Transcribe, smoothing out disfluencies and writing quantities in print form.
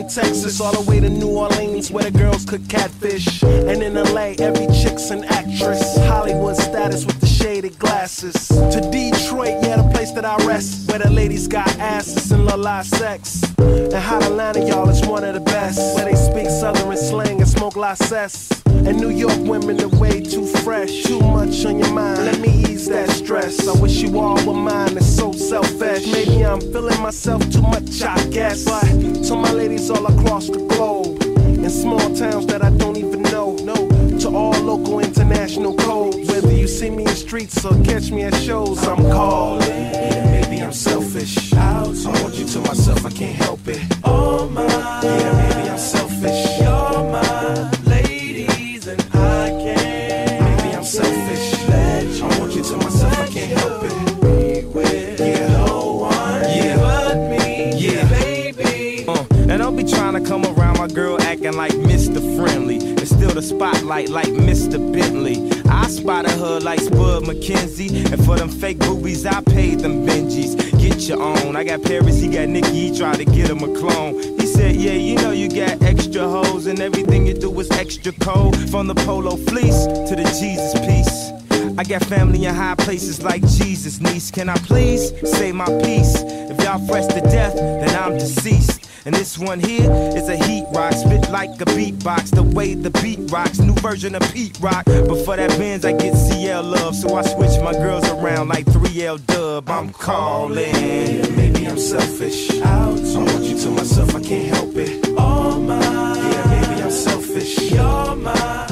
in Texas, all the way to New Orleans, where the girls cook catfish. And in LA, every chick's an actress. Hollywood status with the shaded glasses. To Detroit, yeah, the place that I rest, where the ladies got asses and la la sex. And hot Atlanta, y'all, is one of the best, where they speak southern slang and smoke la cess. And New York women are way too fresh. Too much on your mind, let me ease that stress. I wish you all were mine, it's so selfish. Maybe I'm feeling myself too much, I guess. But to my ladies all across the globe, in small towns that I don't even know, to all local international codes. Whether you see me in streets or catch me at shows, I'm calling. Maybe I'm selfish. I want you to myself, I can't help it. Oh my, yeah, maybe I'm selfish. You're my ladies and I can't. Maybe I'm selfish. I want you to myself, I can't help it. Be with no one but me, yeah, baby. And don't be trying to come around my girl acting like Mr. Friendly. And still the spotlight like Mr. Bentley. I spotted her like Spud McKenzie. And for them fake boobies, I paid them Benjis. Get your own. I got Paris, he got Nikki, he tried to get him a clone. He said, yeah, you know you got extra hoes, and everything you do is extra cold. From the polo fleece to the Jesus piece. I got family in high places like Jesus, niece. Can I please say my piece? If y'all fresh to death, then I'm deceased. And this one here is a heat rock, spit like a beatbox, the way the beat rocks, new version of Pete Rock. But for that Benz, I get CL love, so I switch my girls around like 3L Dub. I'm calling. Maybe I'm selfish. I want you to myself, I can't help it. Oh my, yeah, maybe I'm selfish. You're my